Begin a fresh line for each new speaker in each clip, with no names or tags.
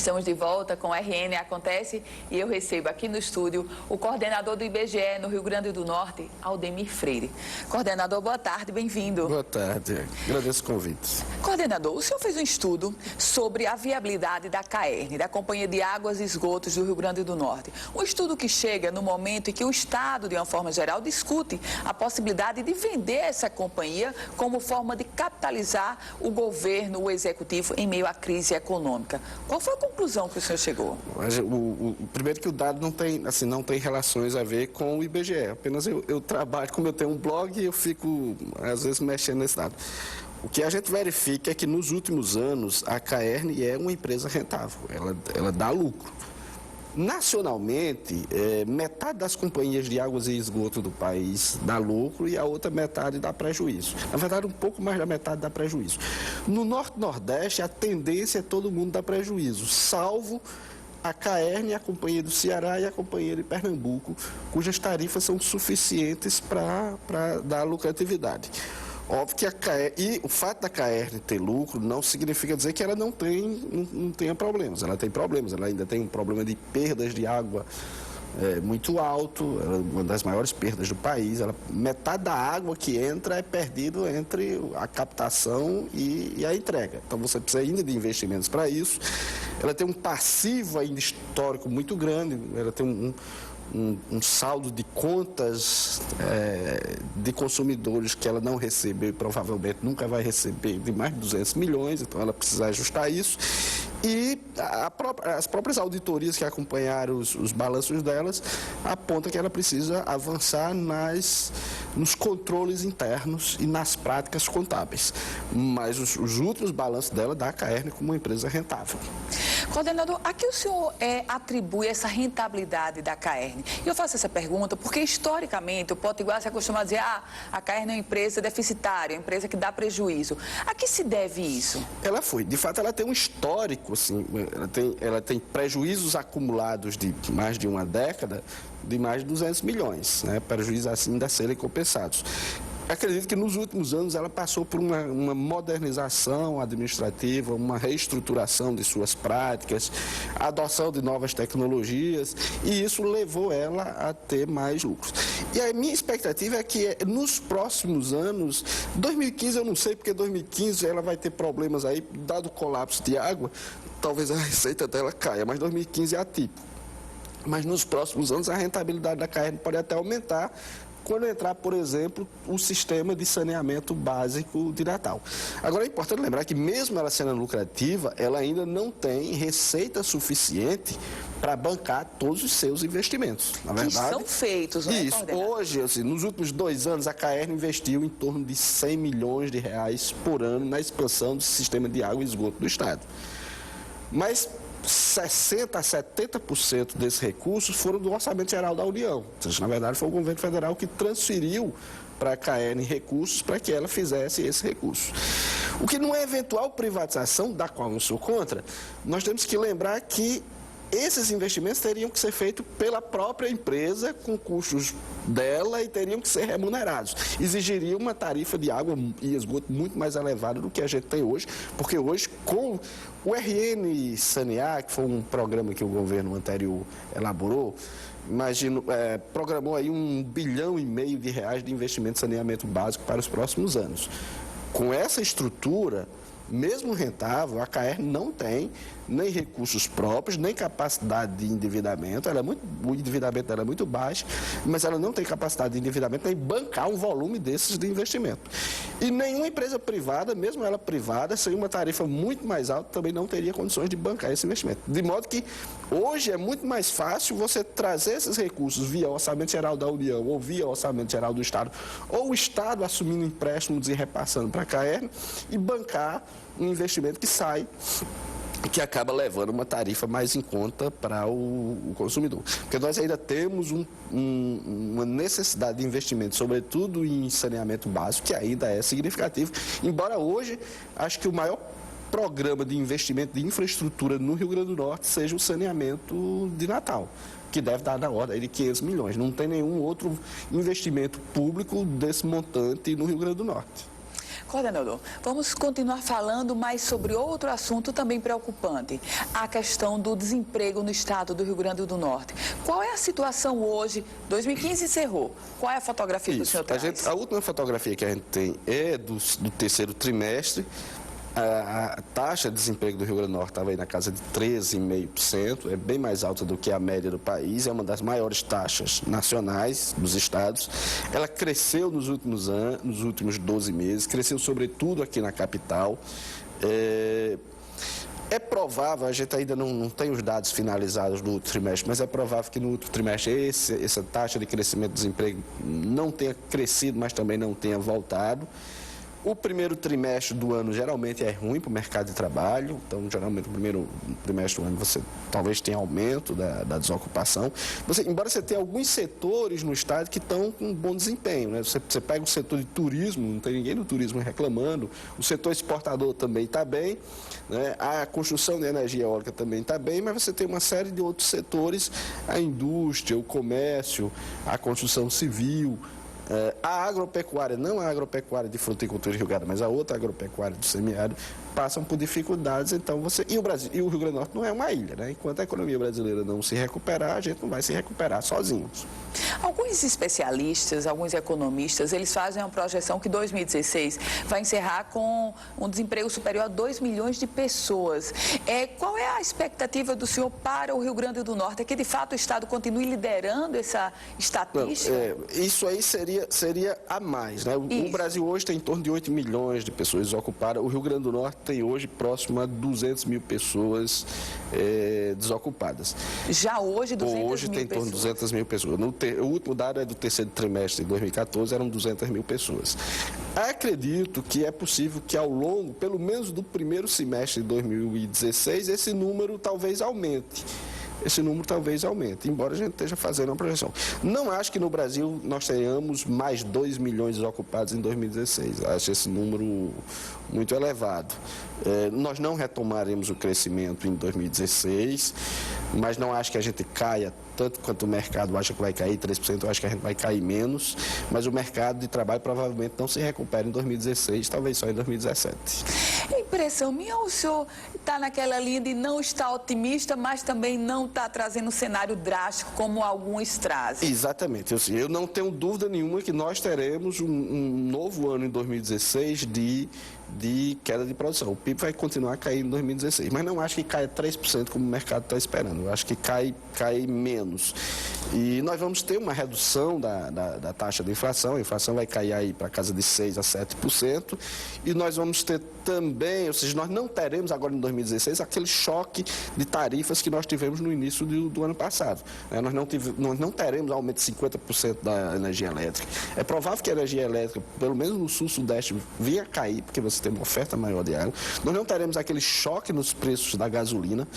Estamos de volta com o RN Acontece e eu recebo aqui no estúdio o coordenador do IBGE no Rio Grande do Norte, Aldemir Freire. Coordenador, boa tarde, bem-vindo.
Boa tarde, agradeço o convite.
Coordenador, o senhor fez um estudo sobre a viabilidade da CAERN, da Companhia de Águas e Esgotos do Rio Grande do Norte. Um estudo que chega no momento em que o Estado, de uma forma geral, discute a possibilidade de vender essa companhia como forma de capitalizar o governo, o executivo, em meio à crise econômica. Qual foi a conclusão que o senhor chegou?
Primeiro que o dado não tem relações a ver com o IBGE. Apenas eu trabalho, como eu tenho um blog, eu fico, às vezes, mexendo nesse dado. O que a gente verifica é que, nos últimos anos, a CAERN é uma empresa rentável. Ela dá lucro. Nacionalmente, metade das companhias de águas e esgoto do país dá lucro e a outra metade dá prejuízo. Na verdade, um pouco mais da metade dá prejuízo. No Norte-Nordeste, a tendência é todo mundo dar prejuízo, salvo a CAERN, a Companhia do Ceará e a Companhia de Pernambuco, cujas tarifas são suficientes para dar lucratividade. Óbvio que o fato da CAERN ter lucro não significa dizer que ela não tenha problemas. Ela tem problemas, ela ainda tem um problema de perdas de água muito alto, ela é uma das maiores perdas do país. Metade da água que entra é perdida entre a captação e a entrega. Então você precisa ainda de investimentos para isso. Ela tem um passivo ainda histórico muito grande, ela tem um saldo de contas de consumidores que ela não recebeu e provavelmente nunca vai receber de mais de 200 milhões, então ela precisa ajustar isso. E as próprias auditorias que acompanharam os balanços delas apontam que ela precisa avançar nos controles internos e nas práticas contábeis. Mas os últimos balanços dela dá a CAERN como uma empresa rentável.
Coordenador, a que o senhor atribui essa rentabilidade da CAERN? E eu faço essa pergunta porque, historicamente, o Potiguar se acostuma a dizer a CAERN é uma empresa deficitária, uma empresa que dá prejuízo. A que se deve isso?
De fato, ela tem um histórico, assim, ela tem prejuízos acumulados de mais de uma década de mais de 200 milhões, né? Prejuízos assim a serem compensados. Acredito que nos últimos anos ela passou por uma modernização administrativa, uma reestruturação de suas práticas, a adoção de novas tecnologias, e isso levou ela a ter mais lucros. E a minha expectativa é que nos próximos anos, 2015 eu não sei, porque 2015 ela vai ter problemas aí, dado o colapso de água, talvez a receita dela caia, mas 2015 é atípico. Mas nos próximos anos a rentabilidade da CAERN pode até aumentar, quando entrar, por exemplo, o sistema de saneamento básico de Natal. Agora, é importante lembrar que, mesmo ela sendo lucrativa, ela ainda não tem receita suficiente para bancar todos os seus investimentos. Na verdade,
que são feitos, né?
Isso. Hoje, assim, nos últimos 2 anos, a CAERN investiu em torno de 100 milhões de reais por ano na expansão do sistema de água e esgoto do Estado. Mas 60% a 70% desses recursos foram do Orçamento Geral da União. Ou seja, na verdade, foi o governo federal que transferiu para a CAERN recursos para que ela fizesse esse recurso. O que não é eventual privatização, da qual eu sou contra, nós temos que lembrar que esses investimentos teriam que ser feitos pela própria empresa, com custos dela, e teriam que ser remunerados. Exigiria uma tarifa de água e esgoto muito mais elevada do que a gente tem hoje, porque hoje, com o RN Sanear, que foi um programa que o governo anterior elaborou, programou aí 1,5 bilhão de reais de investimento em saneamento básico para os próximos anos. Com essa estrutura, mesmo rentável, a CAERN não tem nem recursos próprios, nem capacidade de endividamento. O endividamento dela é muito baixo, mas ela não tem capacidade de endividamento nem bancar um volume desses de investimento. E nenhuma empresa privada, mesmo ela privada, sem uma tarifa muito mais alta, também não teria condições de bancar esse investimento. De modo que hoje é muito mais fácil você trazer esses recursos via Orçamento Geral da União ou via Orçamento Geral do Estado, ou o Estado assumindo empréstimos e repassando para a CAERN e bancar um investimento que acaba levando uma tarifa mais em conta para o consumidor. Porque nós ainda temos uma necessidade de investimento, sobretudo em saneamento básico, que ainda é significativo, embora hoje, acho que o maior programa de investimento de infraestrutura no Rio Grande do Norte seja o saneamento de Natal, que deve dar na ordem de 500 milhões. Não tem nenhum outro investimento público desse montante no Rio Grande do Norte.
Coordenador, vamos continuar falando mais sobre outro assunto também preocupante, a questão do desemprego no estado do Rio Grande do Norte. Qual é a situação hoje? 2015 encerrou. Qual é a fotografia que o senhor traz?
A última fotografia que a gente tem é do terceiro trimestre. A taxa de desemprego do Rio Grande do Norte estava aí na casa de 13,5%, é bem mais alta do que a média do país, é uma das maiores taxas nacionais dos estados. Ela cresceu nos últimos anos, nos últimos 12 meses, cresceu sobretudo aqui na capital. É provável, a gente ainda não tem os dados finalizados do último trimestre, mas é provável que no último trimestre essa taxa de crescimento do desemprego não tenha crescido, mas também não tenha voltado. O primeiro trimestre do ano geralmente é ruim para o mercado de trabalho, então geralmente no primeiro trimestre do ano você talvez tenha aumento da desocupação. Embora você tenha alguns setores no estado que estão com um bom desempenho, né? Você pega o setor de turismo, não tem ninguém no turismo reclamando, o setor exportador também está bem, né? A construção de energia eólica também está bem, mas você tem uma série de outros setores, a indústria, o comércio, a construção civil. A agropecuária, não a agropecuária de fruticultura irrigada, mas a outra agropecuária do semiárido, passam por dificuldades, então e o Rio Grande do Norte não é uma ilha, né? Enquanto a economia brasileira não se recuperar, a gente não vai se recuperar sozinhos.
Alguns especialistas, alguns economistas, eles fazem uma projeção que 2016 vai encerrar com um desemprego superior a 2 milhões de pessoas. Qual é a expectativa do senhor para o Rio Grande do Norte? É que, de fato, o Estado continue liderando essa estatística?
Isso aí seria a mais, né? O Brasil hoje tem em torno de 8 milhões de pessoas desocupadas. O Rio Grande do Norte tem hoje próximo a 200 mil pessoas desocupadas.
Já hoje, 200 mil
hoje tem em torno de 200 mil pessoas. O último dado é do terceiro trimestre de 2014, eram 200 mil pessoas. Acredito que é possível que ao longo, pelo menos do primeiro semestre de 2016, esse número talvez aumente. Embora a gente esteja fazendo uma projeção. Não acho que no Brasil nós tenhamos mais 2 milhões desocupados em 2016. Acho esse número muito elevado. Nós não retomaremos o crescimento em 2016, mas não acho que a gente caia tanto quanto o mercado acha que vai cair 3%, eu acho que a gente vai cair menos, mas o mercado de trabalho provavelmente não se recupera em 2016, talvez só em 2017.
Impressão minha, o senhor está naquela linha de não estar otimista, mas também não está trazendo um cenário drástico como alguns trazem?
Exatamente. Eu não tenho dúvida nenhuma que nós teremos um novo ano em 2016 de queda de produção. O PIB vai continuar a cair em 2016, mas não acho que caia 3% como o mercado está esperando. Eu acho que cai menos. E nós vamos ter uma redução da taxa de inflação. A inflação vai cair aí para casa de 6% a 7%. E nós vamos ter também, ou seja, nós não teremos agora em 2016 aquele choque de tarifas que nós tivemos no início do ano passado. Nós não teremos aumento de 50% da energia elétrica. É provável que a energia elétrica, pelo menos no sul-sudeste, venha a cair, porque você tem uma oferta maior de água. Nós não teremos aquele choque nos preços da gasolina.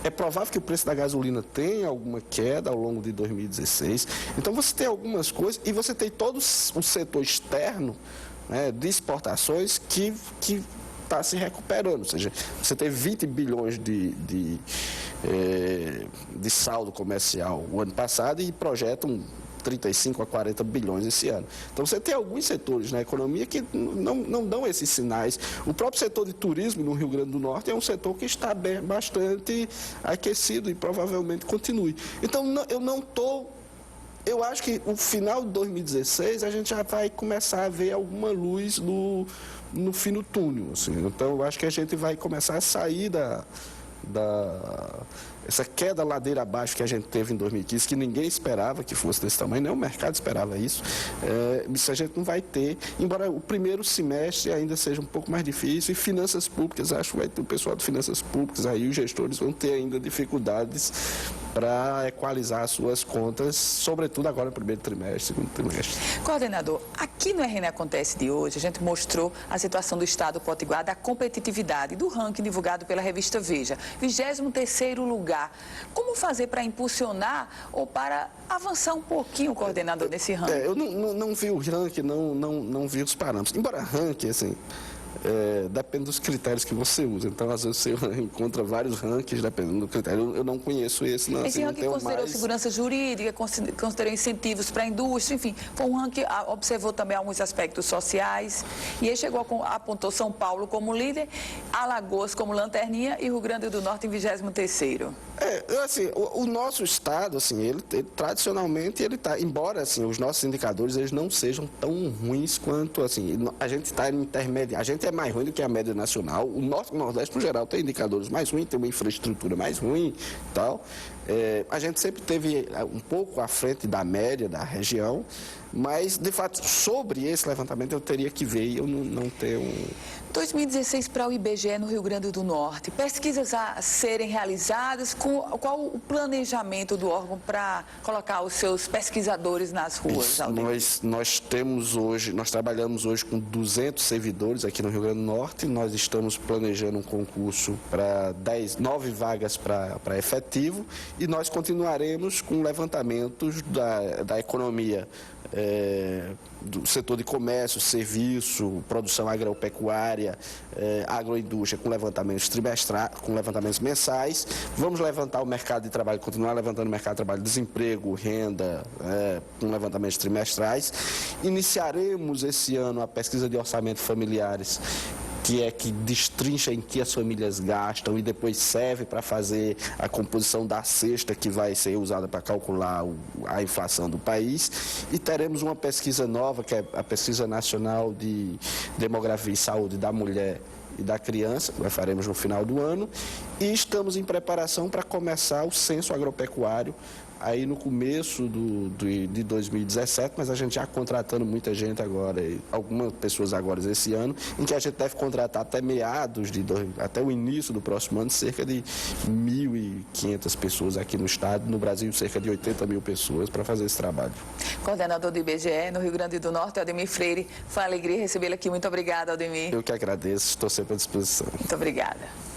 É provável que o preço da gasolina tenha alguma queda ao longo de 2016. Então você tem algumas coisas e você tem todo o setor externo, né, de exportações que está se recuperando, ou seja, você teve 20 bilhões de saldo comercial o ano passado e projetam 35 a 40 bilhões esse ano. Então você tem alguns setores na economia que não dão esses sinais. O próprio setor de turismo no Rio Grande do Norte é um setor que está bastante aquecido e provavelmente continue. Então eu acho que o final de 2016 a gente já vai começar a ver alguma luz no fim do túnel. Assim. Então eu acho que a gente vai começar a sair essa queda ladeira abaixo que a gente teve em 2015, que ninguém esperava que fosse desse tamanho, nem o mercado esperava isso. Isso a gente não vai ter, embora o primeiro semestre ainda seja um pouco mais difícil, e finanças públicas, acho que vai ter o pessoal de finanças públicas aí, os gestores vão ter ainda dificuldades para equalizar as suas contas, sobretudo agora no primeiro trimestre, segundo trimestre.
Coordenador, aqui no RN Acontece de hoje, a gente mostrou a situação do Estado Potiguar, da competitividade do ranking divulgado pela revista Veja, 23º lugar. Como fazer para impulsionar ou para avançar um pouquinho, coordenador, nesse ranking?
Eu não vi o ranking, não vi os parâmetros. Embora ranking, assim, depende dos critérios que você usa. Então, às vezes, você encontra vários rankings dependendo do critério. Eu não conheço esse, não.
Esse ranking considerou segurança jurídica, considerou incentivos para a indústria, enfim, foi um ranking que observou também alguns aspectos sociais, e aí apontou São Paulo como líder, Alagoas como lanterninha e Rio Grande do Norte em 23º.
Assim, o nosso estado, assim, ele tradicionalmente, ele está, embora assim, os nossos indicadores eles não sejam tão ruins quanto, assim, a gente está intermédio, a gente é mais ruim do que a média nacional. O Norte e o Nordeste, no geral, tem indicadores mais ruins, tem uma infraestrutura mais ruim e tal. A gente sempre teve um pouco à frente da média da região, mas, de fato, sobre esse levantamento eu teria que ver e eu não tenho...
2016 para o IBGE no Rio Grande do Norte. Pesquisas a serem realizadas, qual o planejamento do órgão para colocar os seus pesquisadores nas ruas?
Nós trabalhamos hoje com 200 servidores aqui no Rio Grande do Norte. Nós estamos planejando um concurso para 9 vagas para efetivo e nós continuaremos com levantamentos da economia, do setor de comércio, serviço, produção agropecuária, agroindústria, com levantamentos trimestrais, com levantamentos mensais. Vamos levantar o mercado de trabalho, continuar levantando o mercado de trabalho, desemprego, renda, com levantamentos trimestrais. Iniciaremos esse ano a pesquisa de orçamento familiares, que destrincha em que as famílias gastam e depois serve para fazer a composição da cesta que vai ser usada para calcular a inflação do país. E teremos uma pesquisa nova, que é a Pesquisa Nacional de Demografia e Saúde da Mulher e da Criança, que nós faremos no final do ano. E estamos em preparação para começar o censo agropecuário aí no começo de 2017, mas a gente já contratando muita gente agora, algumas pessoas agora esse ano, em que a gente deve contratar até o início do próximo ano, cerca de 1.500 pessoas aqui no estado, no Brasil cerca de 80 mil pessoas para fazer esse trabalho.
Coordenador do IBGE no Rio Grande do Norte, Aldemir Freire, foi uma alegria recebê-lo aqui. Muito obrigada, Aldemir.
Eu que agradeço, estou sempre à disposição.
Muito obrigada.